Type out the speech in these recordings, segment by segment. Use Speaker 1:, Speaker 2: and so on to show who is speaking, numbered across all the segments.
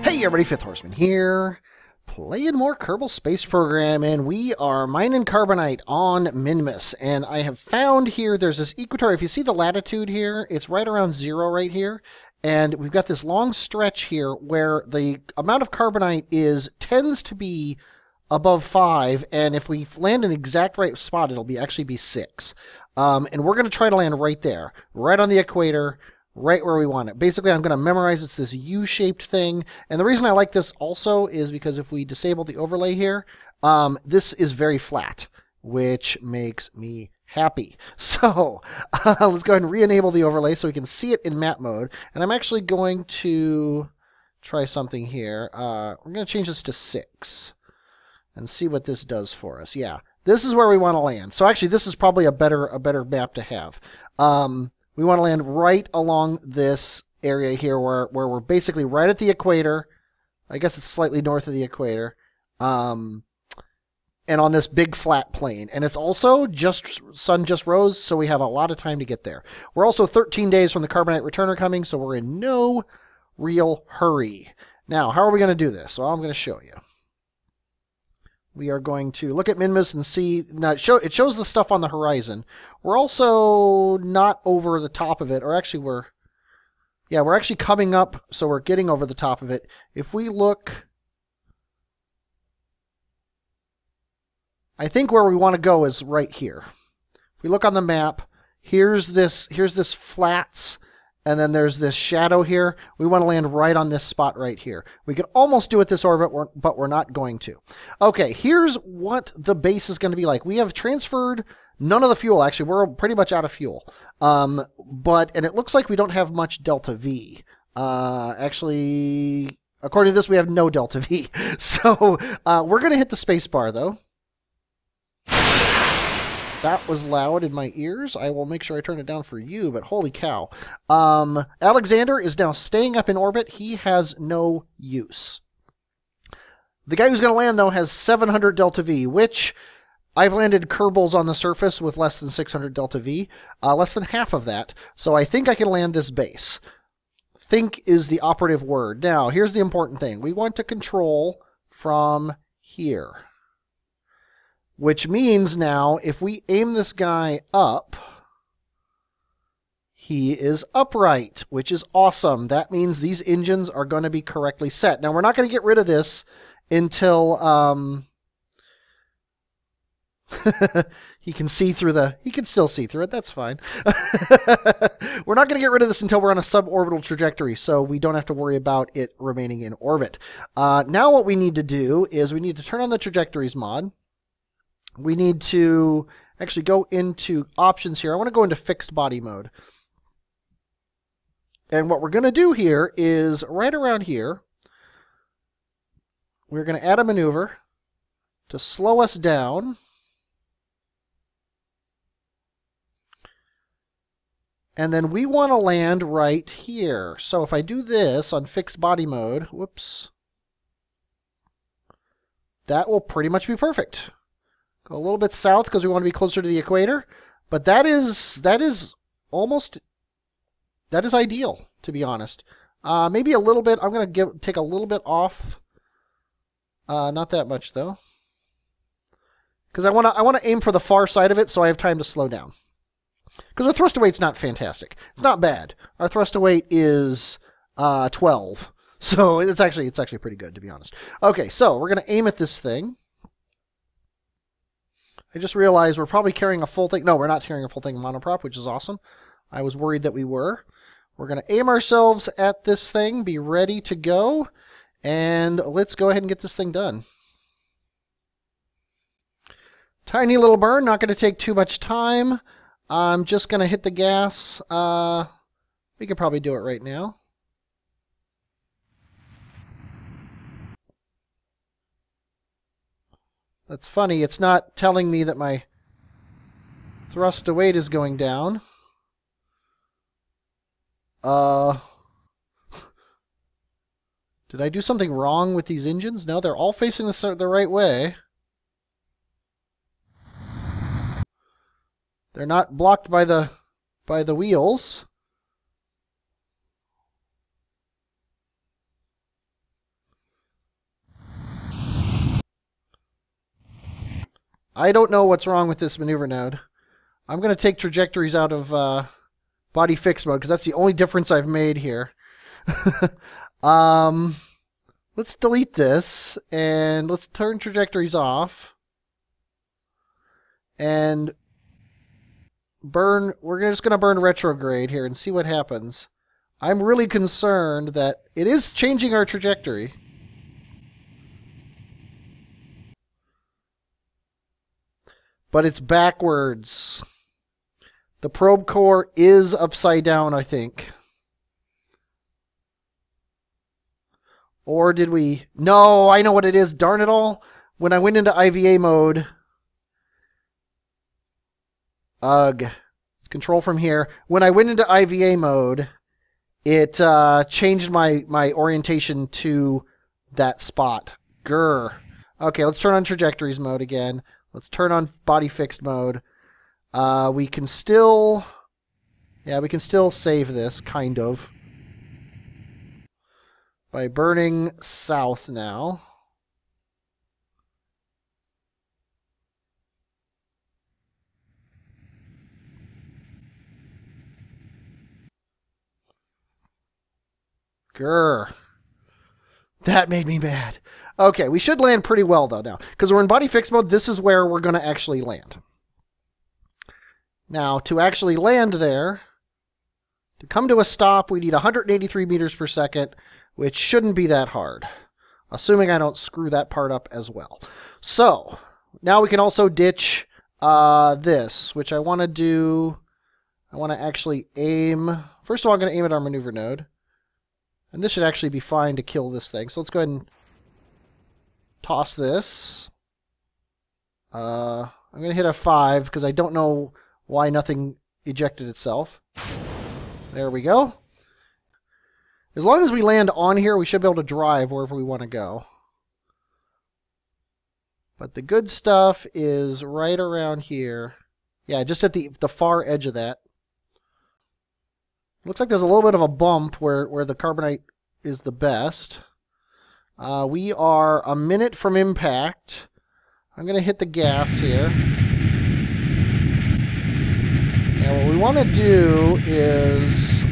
Speaker 1: Hey everybody, Fifth Horseman here, playing more Kerbal Space Program, and we are mining carbonite on Minmus. And I have found here, there's this equator. If you see the latitude here, it's right around 0 right here. And we've got this long stretch here where the amount of carbonite tends to be above 5, and if we land an exact right spot, it'll actually be 6. And we're going to try to land right there, right on the equator, right where we want it. Basically, I'm going to memorize it's this U-shaped thing. And the reason I like this also is because if we disable the overlay here, this is very flat, which makes me happy. So let's go ahead and re-enable the overlay so we can see it in map mode. And I'm actually going to try something here. We're going to change this to 6 and see what this does for us. Yeah, this is where we want to land. So actually, this is probably a better map to have. We want to land right along this area here where we're basically right at the equator. I guess it's slightly north of the equator. And on this big flat plane. And it's also sun just rose, so we have a lot of time to get there. We're also 13 days from the carbonite returner coming, so we're in no real hurry. Now, how are we going to do this? Well, I'm going to show you. We are going to look at Minmus and see. Now it shows the stuff on the horizon. We're also not over the top of it, or actually we're actually coming up, so we're getting over the top of it. If we look, I think where we want to go is right here. If we look on the map, here's this flats, and then there's this shadow here. We want to land right on this spot right here. We could almost do it this orbit, but we're not going to. Okay, here's what the base is going to be like. We have transferred none of the fuel. Actually, we're pretty much out of fuel. And it looks like we don't have much delta V. Actually, according to this, we have no delta V. So we're going to hit the space bar, though. That was loud in my ears. I will make sure I turn it down for you, but holy cow. Alexander is now staying up in orbit. He has no use. The guy who's going to land, though, has 700 delta V, which I've landed Kerbals on the surface with less than 600 delta V, less than half of that. So I think I can land this base. Think is the operative word. Now, here's the important thing. We want to control from here. Which means now, if we aim this guy up, he is upright, which is awesome. That means these engines are going to be correctly set. Now, we're not going to get rid of this until he can see through he can still see through it. That's fine. We're not going to get rid of this until we're on a suborbital trajectory, so we don't have to worry about it remaining in orbit. Now what we need to do is we need to turn on the trajectories mod. We need to actually go into options here. I want to go into fixed body mode. And what we're going to do here is right around here, we're going to add a maneuver to slow us down. And then we want to land right here. So if I do this on fixed body mode, whoops, that will pretty much be perfect. Go a little bit south because we want to be closer to the equator, but that is ideal, to be honest. Maybe a little bit. I'm going to take a little bit off. Not that much though, because I want to aim for the far side of it, so I have time to slow down. Because our thrust to weight's not fantastic. It's not bad. Our thrust to weight is 12, so it's actually pretty good, to be honest. Okay, so we're going to aim at this thing. I just realized we're probably carrying a full thing. No, we're not carrying a full thing of monoprop, which is awesome. I was worried that we were. We're going to aim ourselves at this thing, be ready to go, and let's go ahead and get this thing done. Tiny little burn, not going to take too much time. I'm just going to hit the gas. We could probably do it right now. That's funny, it's not telling me that my thrust to weight is going down. Did I do something wrong with these engines? No, they're all facing the right way. They're not blocked by the wheels. I don't know what's wrong with this maneuver node. I'm going to take trajectories out of body fixed mode because that's the only difference I've made here. Let's delete this and let's turn trajectories off. And burn. We're just going to burn retrograde here and see what happens. I'm really concerned that it is changing our trajectory. But it's backwards. The probe core is upside down, I think. Or did we... No, I know what it is. Darn it all. When I went into IVA mode... Ugh. It's control from here. When I went into IVA mode, it changed my orientation to that spot. Grr. Okay, let's turn on trajectories mode again. Let's turn on body fixed mode. We can still... Yeah, we can still save this, kind of. By burning south now. Grr. That made me mad. Okay, we should land pretty well, though, now. Because we're in body fixed mode, this is where we're going to actually land. Now, to actually land there, to come to a stop, we need 183 meters per second, which shouldn't be that hard. Assuming I don't screw that part up as well. So, now we can also ditch this, which I want to do... I want to actually aim... First of all, I'm going to aim at our maneuver node. And this should actually be fine to kill this thing. So let's go ahead and toss this. I'm going to hit a 5 because I don't know why nothing ejected itself. There we go. As long as we land on here, we should be able to drive wherever we want to go. But the good stuff is right around here. Yeah, just at the far edge of that. Looks like there's a little bit of a bump where the carbonite is the best. We are a minute from impact. I'm going to hit the gas here. And what we want to do is...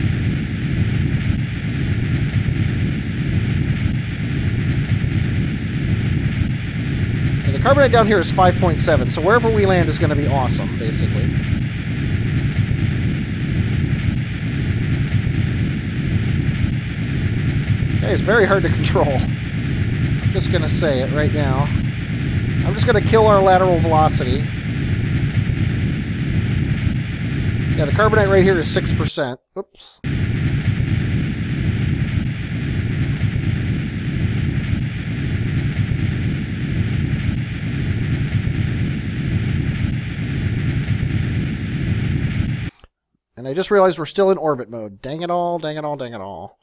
Speaker 1: And the carbonite down here is 5.7, so wherever we land is going to be awesome, basically. It's very hard to control. I'm just going to say it right now. I'm just going to kill our lateral velocity. Yeah, the carbonite right here is 6%. Oops. And I just realized we're still in orbit mode. Dang it all, dang it all, dang it all.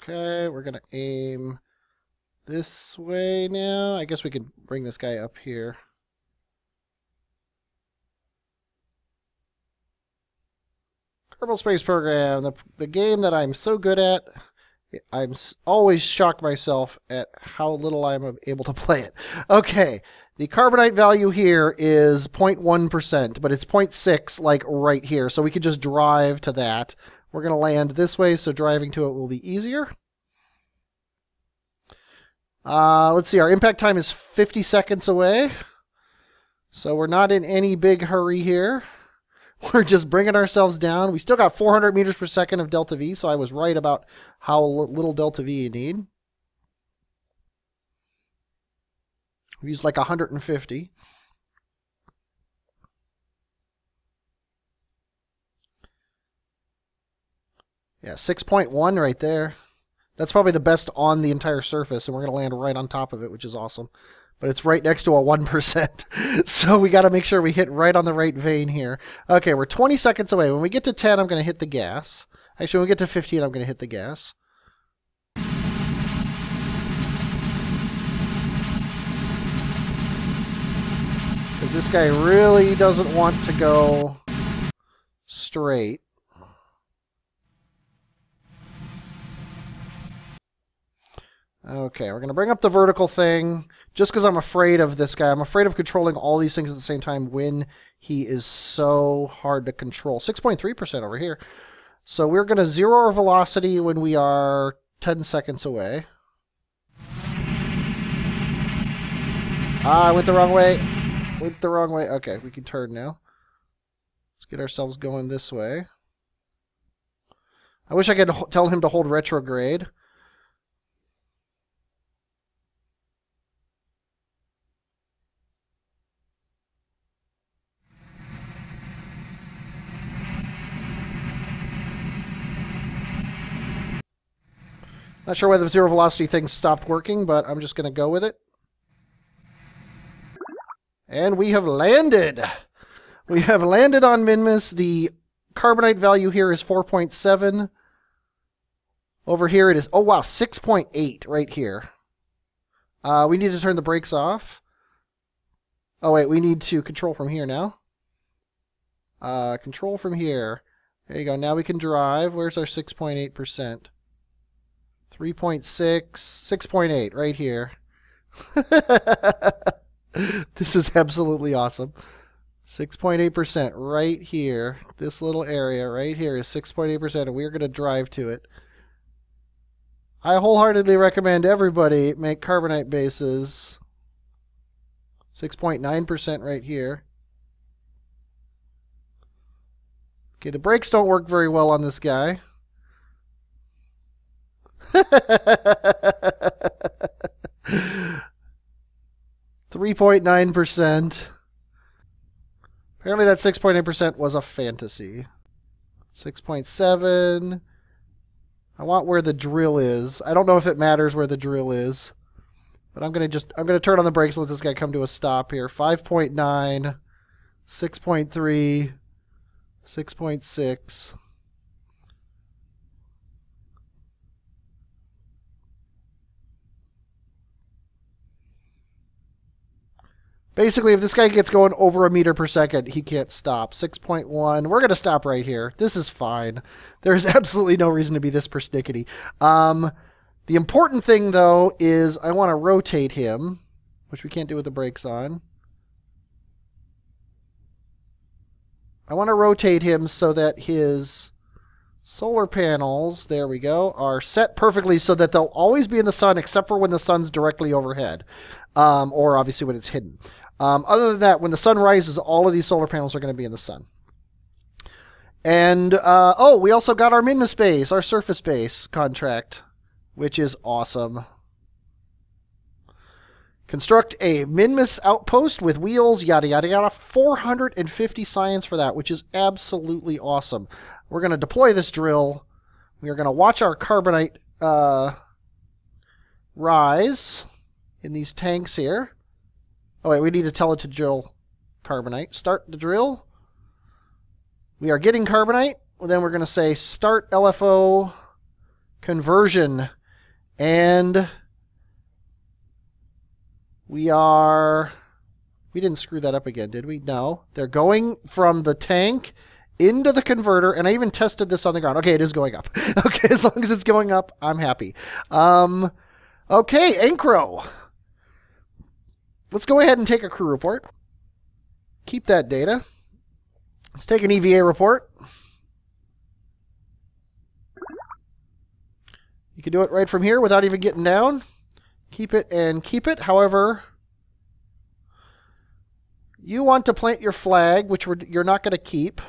Speaker 1: Okay, we're going to aim this way now. I guess we could bring this guy up here. Kerbal Space Program, the game that I'm so good at. I'm always shocked myself at how little I'm able to play it. Okay, the carbonite value here is 0.1%, but it's 0.6 like right here, so we could just drive to that. We're going to land this way, so driving to it will be easier. Let's see, our impact time is 50 seconds away. So we're not in any big hurry here. We're just bringing ourselves down. We still got 400 meters per second of delta V, so I was right about how little delta V you need. We used like 150. Yeah, 6.1 right there. That's probably the best on the entire surface, and we're going to land right on top of it, which is awesome. But it's right next to a 1%, so we got to make sure we hit right on the right vein here. Okay, we're 20 seconds away. When we get to 10, I'm going to hit the gas. Actually, when we get to 15, I'm going to hit the gas. Because this guy really doesn't want to go straight. Okay, we're going to bring up the vertical thing just because I'm afraid of this guy. I'm afraid of controlling all these things at the same time when he is so hard to control. 6.3% over here. So we're going to zero our velocity when we are 10 seconds away. I went the wrong way. Went the wrong way. Okay, we can turn now. Let's get ourselves going this way. I wish I could tell him to hold retrograde. Not sure why the zero velocity thing stopped working, but I'm just going to go with it. And we have landed. We have landed on Minmus. The carbonite value here is 4.7. Over here it is, oh wow, 6.8 right here. We need to turn the brakes off. Oh wait, we need to control from here now. Control from here. There you go, now we can drive. Where's our 6.8%? 3.6, 6.8 right here. This is absolutely awesome. 6.8% right here. This little area right here is 6.8%, and we're going to drive to it. I wholeheartedly recommend everybody make carbonite bases. 6.9% right here. Okay, the brakes don't work very well on this guy. 3.9%. Apparently that 6.8% was a fantasy. 6.7. I want where the drill is. I don't know if it matters where the drill is. But I'm going to turn on the brakes and let this guy come to a stop here. 5.9, 6.3, 6.6. Basically, if this guy gets going over a meter per second, he can't stop. 6.1. We're going to stop right here. This is fine. There's absolutely no reason to be this persnickety. The important thing, though, is I want to rotate him, which we can't do with the brakes on. I want to rotate him so that his solar panels, there we go, are set perfectly so that they'll always be in the sun except for when the sun's directly overhead, or obviously when it's hidden. Other than that, when the sun rises, all of these solar panels are going to be in the sun. And, oh, we also got our Minmus base, our surface base contract, which is awesome. Construct a Minmus outpost with wheels, yada, yada, yada. 450 science for that, which is absolutely awesome. We're going to deploy this drill. We are going to watch our carbonite rise in these tanks here. Oh, wait, we need to tell it to drill carbonite. Start the drill. We are getting carbonite. Then we're going to say start LFO conversion. And we didn't screw that up again, did we? No. They're going from the tank into the converter, and I even tested this on the ground. Okay, it is going up. Okay, as long as it's going up, I'm happy. Okay, Encro. Let's go ahead and take a crew report. Keep that data. Let's take an EVA report. You can do it right from here without even getting down. Keep it and keep it. However, you want to plant your flag, which you're not going to keep,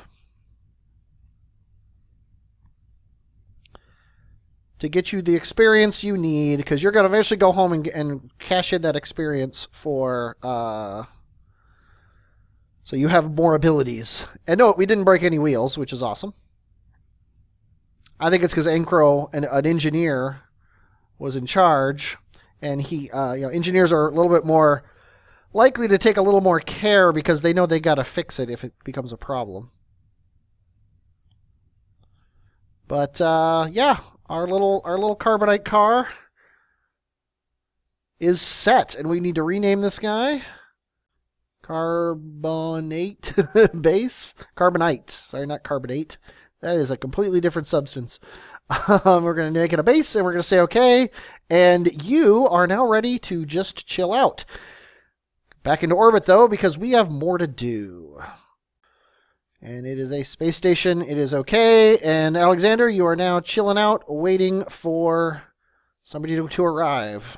Speaker 1: to get you the experience you need, because you're going to eventually go home and cash in that experience for, so you have more abilities. And no, we didn't break any wheels, which is awesome. I think it's because Encro, an engineer, was in charge, and he, engineers are a little bit more likely to take a little more care because they know they got to fix it if it becomes a problem. But yeah, our little carbonite car is set, and we need to rename this guy. Carbonate base, carbonite. Sorry, not carbonate. That is a completely different substance. We're going to make it a base, and we're going to say okay. And you are now ready to just chill out. Back into orbit, though, because we have more to do. And it is a space station. It is okay. And Alexander, you are now chilling out, waiting for somebody to arrive.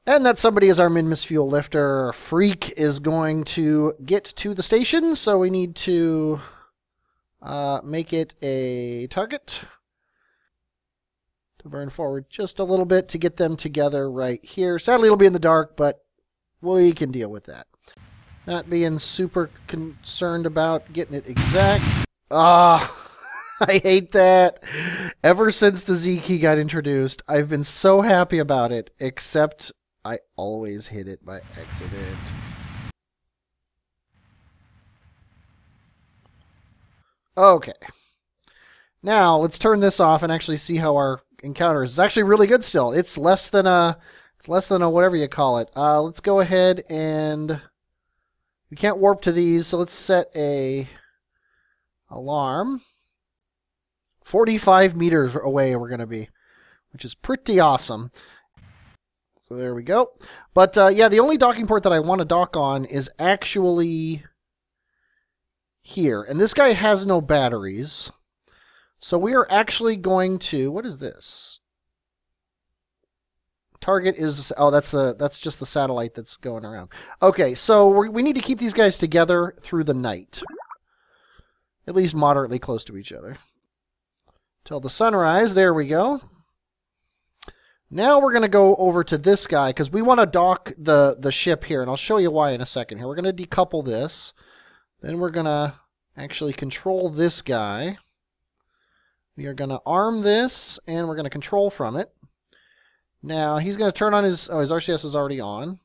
Speaker 1: And that somebody is our Minmus fuel lifter. Freak is going to get to the station, so we need to make it a target to burn forward just a little bit to get them together right here. Sadly, it'll be in the dark, but we can deal with that. Not being super concerned about getting it exact. Ah, I hate that. Ever since the Z key got introduced, I've been so happy about it, except I always hit it by accident. Okay. Now, let's turn this off and actually see how our encounter is. It's actually really good still. It's less than a whatever you call it. Let's go ahead and we can't warp to these, so let's set a alarm. 45 meters away we're going to be, which is pretty awesome. So there we go. But yeah, the only docking port that I want to dock on is actually here. And this guy has no batteries. So we are actually going to, what is this? Target is, oh, that's just the satellite that's going around. Okay, so we need to keep these guys together through the night. At least moderately close to each other. Till the sunrise, there we go. Now we're going to go over to this guy, because we want to dock the ship here, and I'll show you why in a second here. We're going to decouple this. Then we're going to actually control this guy. We are going to arm this, and we're going to control from it. Now, he's going to turn on his... Oh, his RCS is already on.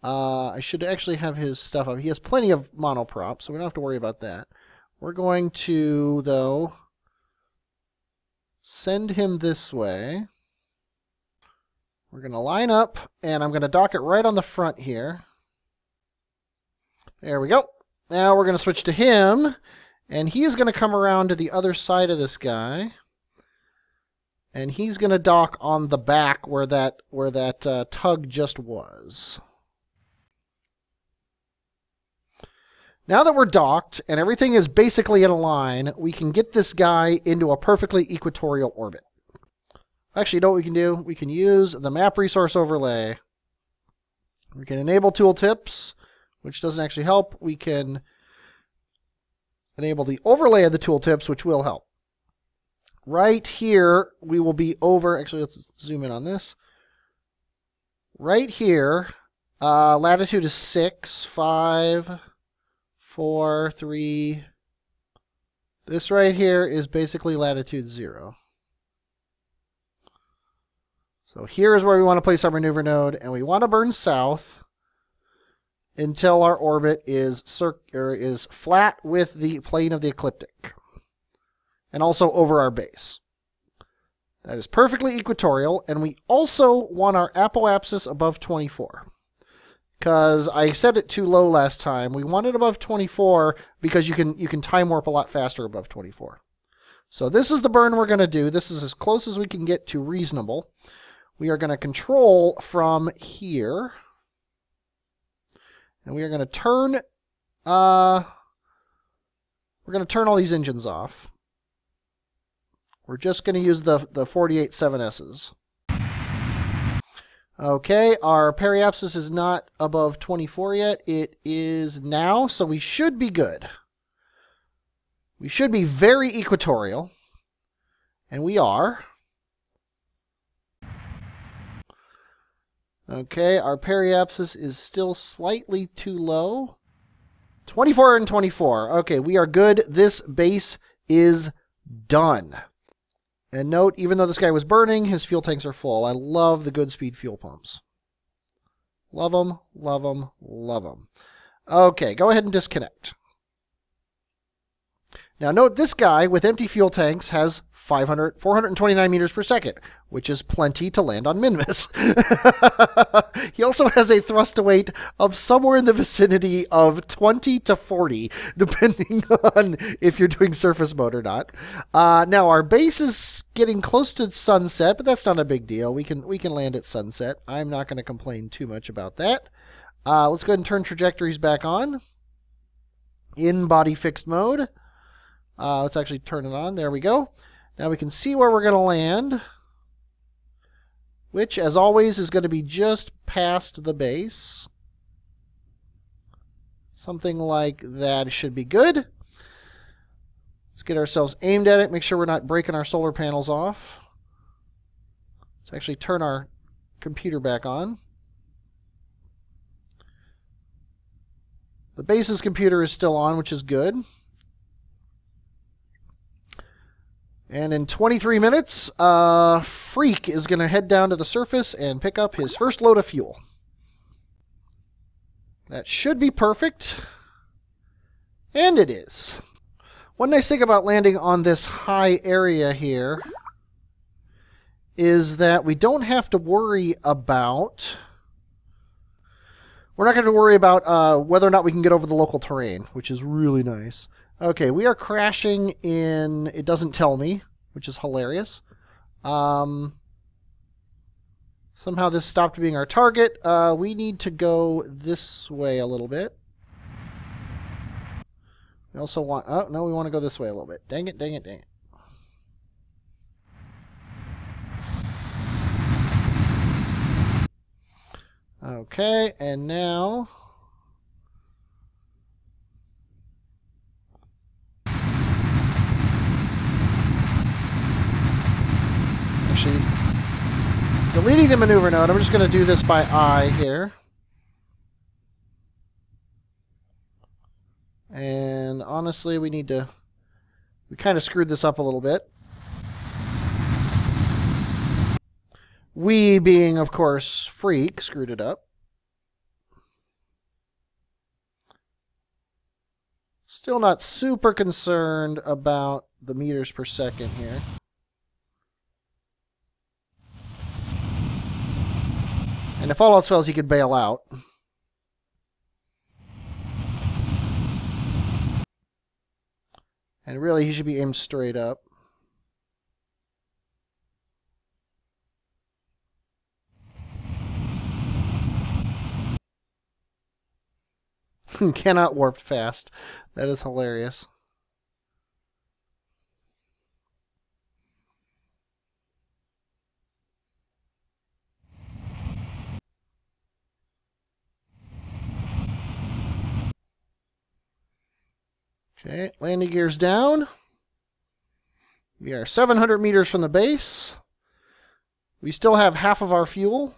Speaker 1: I should actually have his stuff up. He has plenty of monoprop, so we don't have to worry about that. We're going to, though, send him this way. We're going to line up, and I'm going to dock it right on the front here. There we go. Now we're going to switch to him, and he is going to come around to the other side of this guy. And he's going to dock on the back where that tug just was. Now that we're docked and everything is basically in a line, we can get this guy into a perfectly equatorial orbit. Actually, you know what we can do? We can use the map resource overlay. We can enable tooltips, which doesn't actually help. We can enable the overlay of the tooltips, which will help. Right here, we will be over... Actually, let's zoom in on this. Right here, latitude is 6, 5, 4, 3. This right here is basically latitude 0. So here is where we want to place our maneuver node, and we want to burn south until our orbit is flat with the plane of the ecliptic. And also over our base. That is perfectly equatorial, and we also want our apoapsis above 24. Because I set it too low last time. We want it above 24 because you can time warp a lot faster above 24. So this is the burn we're going to do. This is as close as we can get to reasonable. We are going to control from here. And we are going to turn all these engines off. We're just going to use the 48 7S's. Okay, our periapsis is not above 24 yet. It is now, so we should be good. We should be very equatorial. And we are. Okay, our periapsis is still slightly too low. 24 and 24. Okay, we are good. This base is done. And note, even though this guy was burning, his fuel tanks are full. I love the good speed fuel pumps. Love them, love them, love them. Okay, go ahead and disconnect. Now note this guy with empty fuel tanks has 429 meters per second, which is plenty to land on Minmus. He also has a thrust to weight of somewhere in the vicinity of 20 to 40, depending on if you're doing surface mode or not. Now our base is getting close to sunset, but that's not a big deal. We can land at sunset. I'm not going to complain too much about that. Let's go ahead and turn trajectories back on. In body fixed mode. Let's actually turn it on. There we go. Now we can see where we're going to land, which, as always, is going to be just past the base. Something like that should be good. Let's get ourselves aimed at it, make sure we're not breaking our solar panels off. Let's actually turn our computer back on. The base's computer is still on, which is good. And in 23 minutes, Freak is going to head down to the surface and pick up his first load of fuel. That should be perfect. And it is. One nice thing about landing on this high area here is that we don't have to worry about... We're not going to worry about whether or not we can get over the local terrain, which is really nice. Okay, we are crashing in... It doesn't tell me, which is hilarious. Somehow this stopped being our target. We need to go this way a little bit. We also want... Oh, no, we want to go this way a little bit. Dang it, dang it, dang it. Okay, and now... Actually, deleting the maneuver node, I'm just going to do this by eye here. And honestly, we need to... We kind of screwed this up a little bit. We, being, of course, Freak, screwed it up. Still not super concerned about the meters per second here. And if all else fails, he could bail out. And really, he should be aimed straight up. Cannot warp fast. That is hilarious. Okay, landing gears down. We are 700 meters from the base. We still have half of our fuel.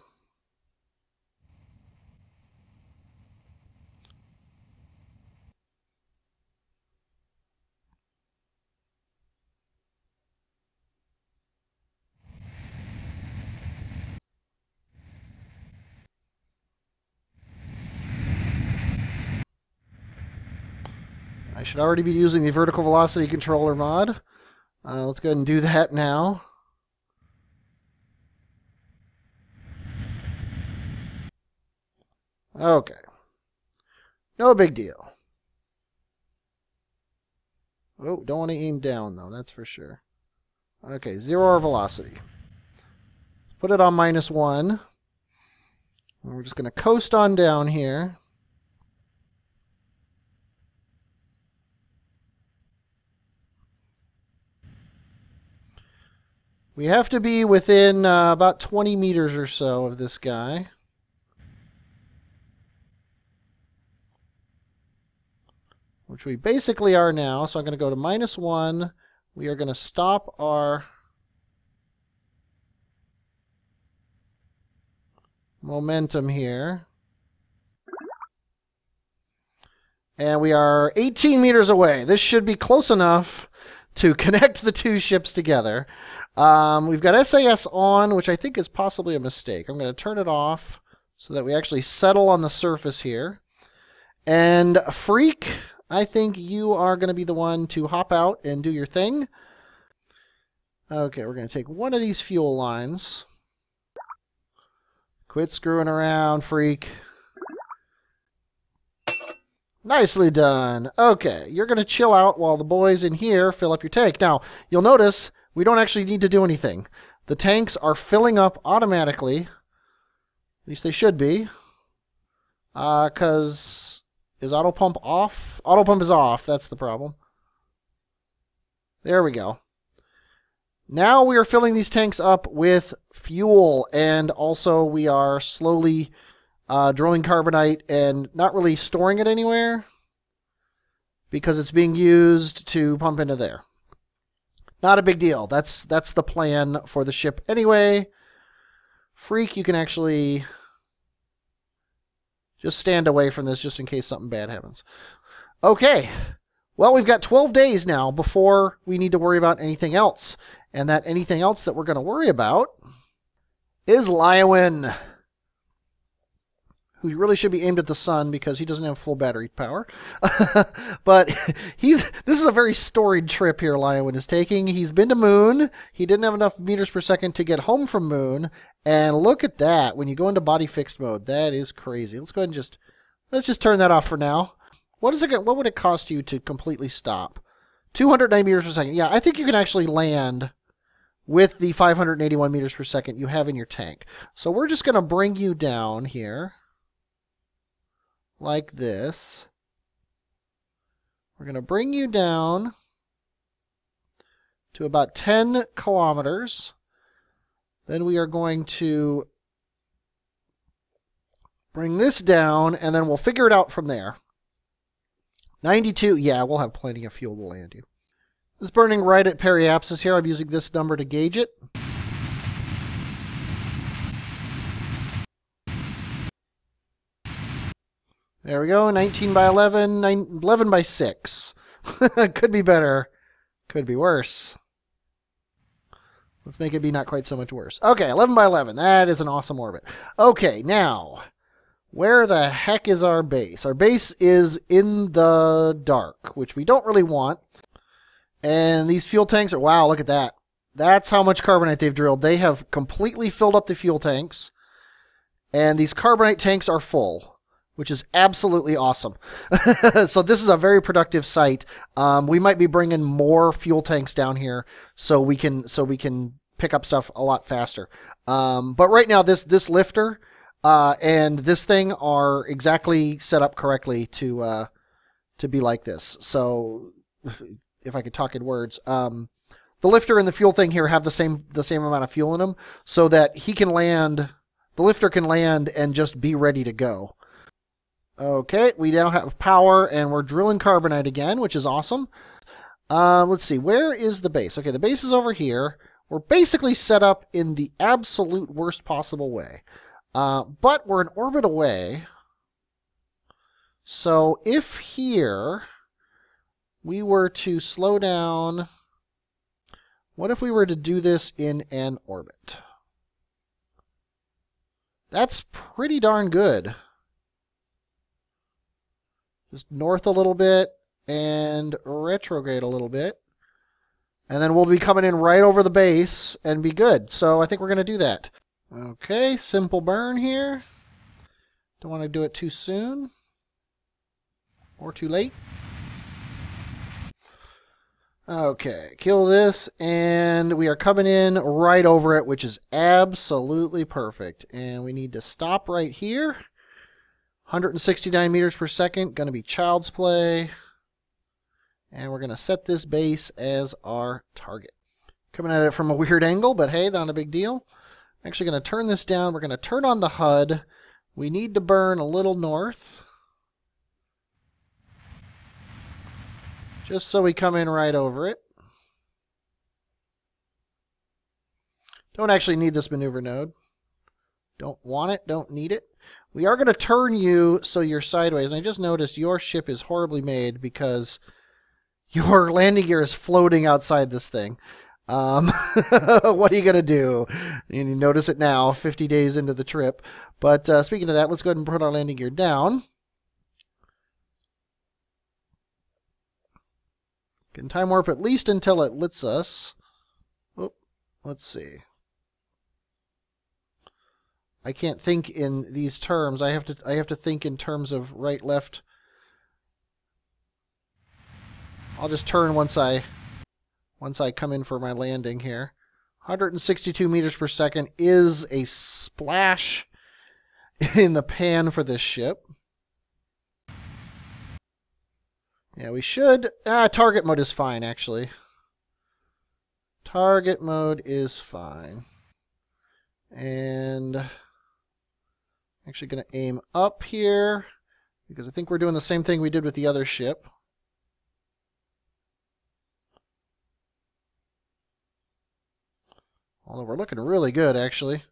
Speaker 1: I should already be using the vertical velocity controller mod. Let's go ahead and do that now. Okay. No big deal. Oh, don't want to aim down though, that's for sure. Okay, 0 our velocity. Put it on -1. And we're just going to coast on down here. We have to be within about 20 meters or so of this guy. Which we basically are now. So I'm going to go to -1. We are going to stop our momentum here. And we are 18 meters away. This should be close enough to connect the two ships together. We've got SAS on, which I think is possibly a mistake. I'm going to turn it off so that we actually settle on the surface here. And Freak, I think you are going to be the one to hop out and do your thing. Okay, we're going to take one of these fuel lines. Quit screwing around, freak. Nicely done. Okay, you're going to chill out while the boys in here fill up your tank. Now, you'll notice we don't actually need to do anything. The tanks are filling up automatically. At least they should be. Because is auto pump off? Auto pump is off. That's the problem. There we go. Now we are filling these tanks up with fuel, and also we are slowly drilling carbonite and not really storing it anywhere because it's being used to pump into there. Not a big deal. That's the plan for the ship anyway. Freak, you can actually just stand away from this just in case something bad happens. Okay. Well, we've got 12 days now before we need to worry about anything else. And that anything else that we're going to worry about is Lyon, who really should be aimed at the sun because he doesn't have full battery power. But this is a very storied trip here Lyon is taking. He's been to Moon. He didn't have enough meters per second to get home from Moon. And look at that. When you go into body fixed mode, that is crazy. Let's go ahead and let's just turn that off for now. What would it cost you to completely stop? 290 meters per second. Yeah, I think you can actually land with the 581 meters per second you have in your tank. So we're just going to bring you down here like this. We're going to bring you down to about 10 kilometers. Then we are going to bring this down, and then we'll figure it out from there. 92, yeah, we'll have plenty of fuel to land you. It's burning right at periapsis here. I'm using this number to gauge it. There we go, 19 by 11, 11 by 6. Could be better, could be worse. Let's make it be not quite so much worse. Okay, 11 by 11, that is an awesome orbit. Okay, now, where the heck is our base? Our base is in the dark, which we don't really want. And these fuel tanks are, wow, look at that. That's how much carbonite they've drilled. They have completely filled up the fuel tanks. And these carbonite tanks are full, which is absolutely awesome. So this is a very productive site. We might be bringing more fuel tanks down here so we can pick up stuff a lot faster. But right now, this lifter and this thing are exactly set up correctly to be like this. So if I could talk in words, the lifter and the fuel thing here have the same amount of fuel in them, so that he can land. The lifter can land and just be ready to go. Okay, we now have power, and we're drilling carbonite again, which is awesome. Let's see, where is the base? Okay, the base is over here. We're basically set up in the absolute worst possible way. But we're an orbit away. So if here we were to slow down, what if we were to do this in an orbit? That's pretty darn good. Just north a little bit and retrograde a little bit. And then we'll be coming in right over the base and be good. So I think we're going to do that. Okay, simple burn here. Don't want to do it too soon or too late. Okay, kill this, and we are coming in right over it, which is absolutely perfect. And we need to stop right here. 169 meters per second, going to be child's play. And we're going to set this base as our target. Coming at it from a weird angle, but hey, not a big deal. I'm actually going to turn this down. We're going to turn on the HUD. We need to burn a little north, just so we come in right over it. Don't actually need this maneuver node. Don't want it, don't need it. We are going to turn you so you're sideways. And I just noticed your ship is horribly made because your landing gear is floating outside this thing. What are you going to do? And you notice it now, 50 days into the trip. But speaking of that, let's go ahead and put our landing gear down. Can time warp at least until it lets us. Oh, let's see. I can't think in these terms. I have to think in terms of right, left. I'll just turn once I come in for my landing here. 162 meters per second is a splash in the pan for this ship. Yeah, we should. Target mode is fine, actually. Target mode is fine. And actually going to aim up here because I think we're doing the same thing we did with the other ship. Although we're looking really good, actually.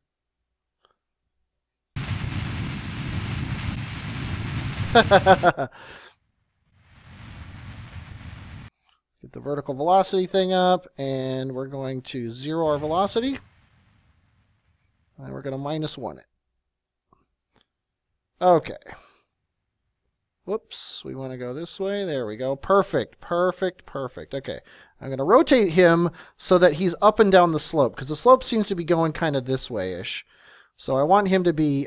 Speaker 1: Get the vertical velocity thing up, and we're going to 0 our velocity. And we're going to -1 it. Okay. Whoops, we want to go this way. There we go. Perfect, perfect, perfect. Okay, I'm going to rotate him so that he's up and down the slope, because the slope seems to be going kind of this way-ish. So I want him to be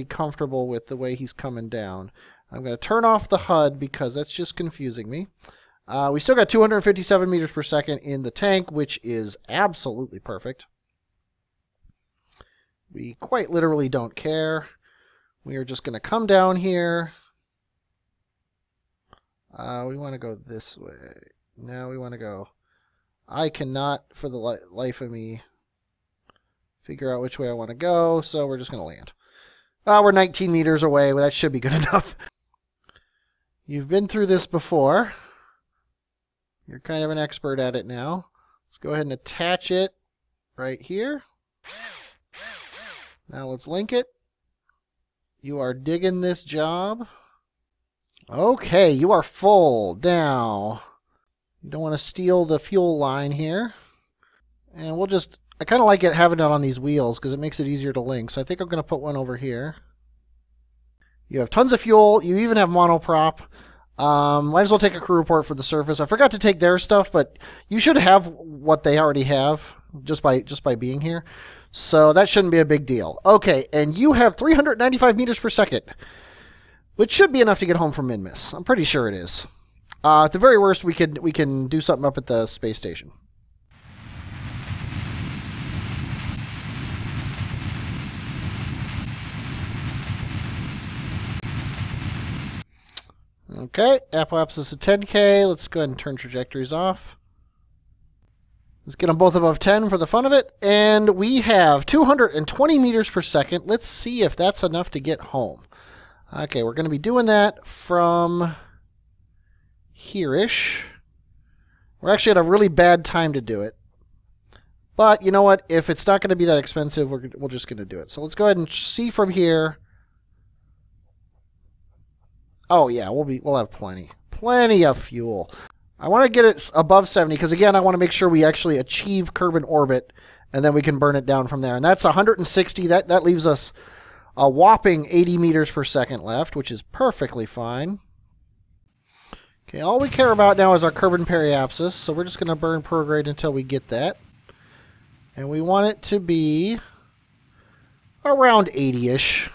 Speaker 1: comfortable with the way he's coming down. I'm going to turn off the HUD because that's just confusing me. We still got 257 meters per second in the tank, which is absolutely perfect. We quite literally don't care. We are just going to come down here. We want to go this way. Now we want to go. I cannot, for the life of me, figure out which way I want to go, so we're just going to land. We're 19 meters away. Well, that should be good enough. You've been through this before. You're kind of an expert at it now. Let's go ahead and attach it right here. Now let's link it. You are digging this job. Okay, you are full. Now, you don't want to steal the fuel line here. And we'll just, I kind of like it having it on these wheels because it makes it easier to link. So I think I'm going to put one over here. You have tons of fuel. You even have monoprop. Might as well take a crew report for the surface. I forgot to take their stuff, but you should have what they already have just by being here. So that shouldn't be a big deal. Okay, and you have 395 meters per second, which should be enough to get home from Minmus. I'm pretty sure it is. At the very worst, we can do something up at the space station. Okay, apoapsis at 10K. Let's go ahead and turn trajectories off. Let's get them both above 10 for the fun of it. And we have 220 meters per second. Let's see if that's enough to get home. Okay, we're going to be doing that from here-ish. We're actually at a really bad time to do it. But you know what? If it's not going to be that expensive, we're just going to do it. So let's go ahead and see from here. Oh yeah, we'll have plenty of fuel. I want to get it above 70 because again, I want to make sure we actually achieve Kerbin orbit, and then we can burn it down from there. And that's 160. That leaves us a whopping 80 meters per second left, which is perfectly fine. Okay, all we care about now is our Kerbin periapsis, so we're just going to burn prograde until we get that. And we want it to be around 80-ish.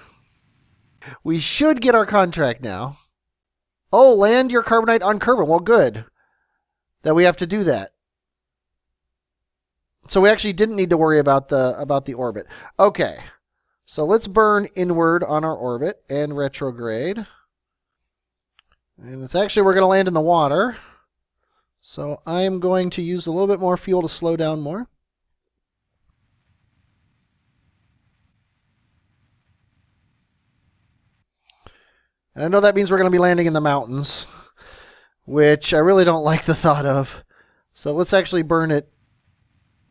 Speaker 1: We should get our contract now. Oh, land your carbonite on Kerbin. Well, good that we have to do that. So we actually didn't need to worry about the orbit. Okay, so let's burn inward on our orbit and retrograde. And it's actually, we're going to land in the water. So I am going to use a little bit more fuel to slow down more. And I know that means we're going to be landing in the mountains, which I really don't like the thought of. So let's actually burn it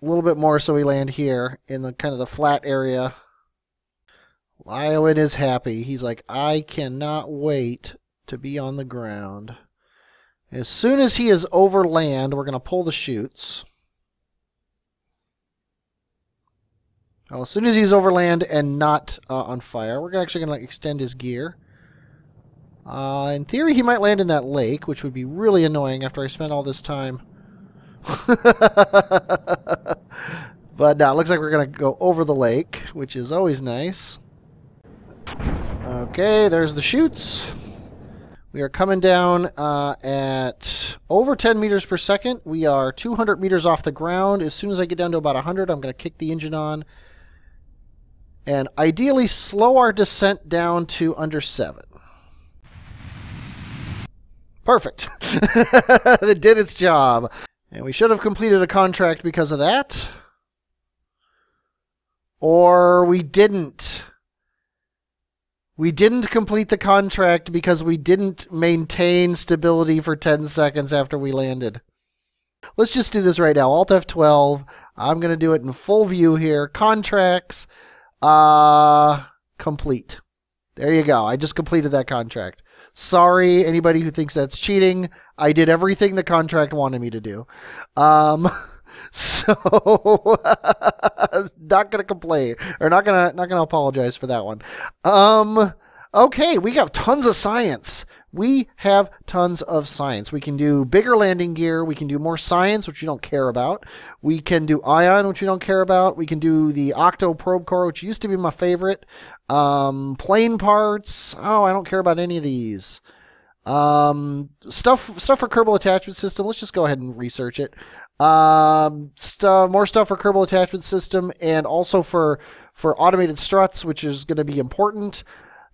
Speaker 1: a little bit more so we land here in the kind of the flat area. Lyoin is happy. He's like, I cannot wait to be on the ground. As soon as he is over land, we're going to pull the chutes. Oh, as soon as he's over land and not on fire, we're actually going to extend his gear. In theory, he might land in that lake, which would be really annoying after I spent all this time But now it looks like we're going to go over the lake, which is always nice. Okay, there's the chutes. We are coming down at over 10 meters per second. We are 200 meters off the ground. As soon as I get down to about 100, I'm going to kick the engine on. And ideally slow our descent down to under 7. Perfect. It did its job. And we should have completed a contract because of that. Or we didn't. We didn't complete the contract because we didn't maintain stability for 10 seconds after we landed. Let's just do this right now. Alt F12. I'm going to do it in full view here. Contracts. Complete. There you go. I just completed that contract. Sorry, anybody who thinks that's cheating. I did everything the contract wanted me to do. So not gonna complain, or not gonna apologize for that one. Okay, we have tons of science. We have tons of science. We can do bigger landing gear. We can do more science, which you don't care about. We can do ion, which you don't care about. We can do the octo probe core, which used to be my favorite. Plane parts. Oh, I don't care about any of these. Stuff for Kerbal Attachment System. Let's just go ahead and research it. More stuff for Kerbal Attachment System, and also for automated struts, which is going to be important.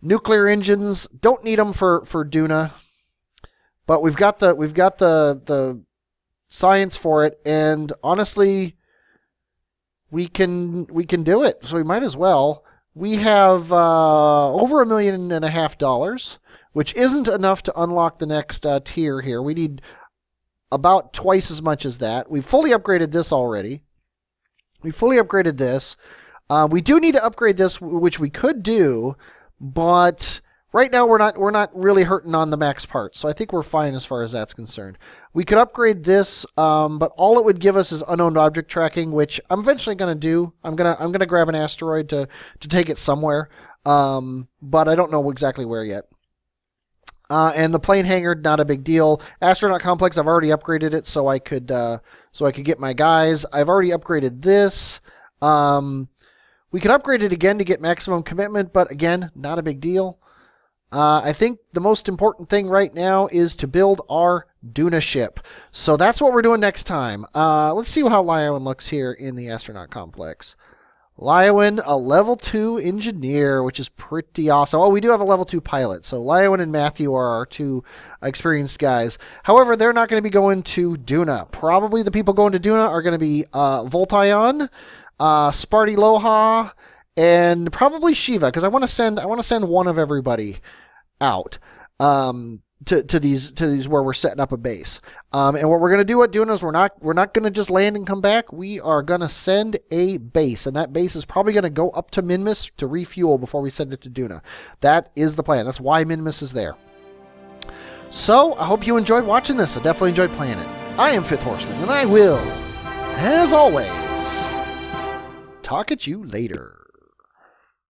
Speaker 1: Nuclear engines, don't need them for Duna, but we've got the science for it, and honestly, we can do it. So we might as well. We have over $1.5 million, which isn't enough to unlock the next tier here. We need about twice as much as that. We've fully upgraded this already. We fully upgraded this. We do need to upgrade this, which we could do, but right now we're not really hurting on the max parts, so I think we're fine as far as that's concerned. We could upgrade this, but all it would give us is unknown object tracking, which I'm eventually going to do. I'm gonna grab an asteroid to take it somewhere, but I don't know exactly where yet. And the plane hangar, not a big deal. Astronaut complex, I've already upgraded it so I could get my guys. I've already upgraded this. We could upgrade it again to get maximum commitment, but again, not a big deal. I think the most important thing right now is to build our Duna ship. So that's what we're doing next time. Let's see how Lyowen looks here in the astronaut complex. Lyowen, a level 2 engineer, which is pretty awesome. Oh, we do have a level 2 pilot. So Lyowen and Matthew are our 2 experienced guys. However, they're not going to be going to Duna. Probably the people going to Duna are going to be Voltaion, Sparty Loha, and probably Shiva, because I want to send one of everybody out to these where we're setting up a base. And what we're going to do at Duna is we're not going to just land and come back. We are going to send a base, and that base is probably going to go up to Minmus to refuel before we send it to Duna. That is the plan. That's why Minmus is there. So I hope you enjoyed watching this. I definitely enjoyed playing it. I am Fifth Horseman, and I will, as always, talk at you later.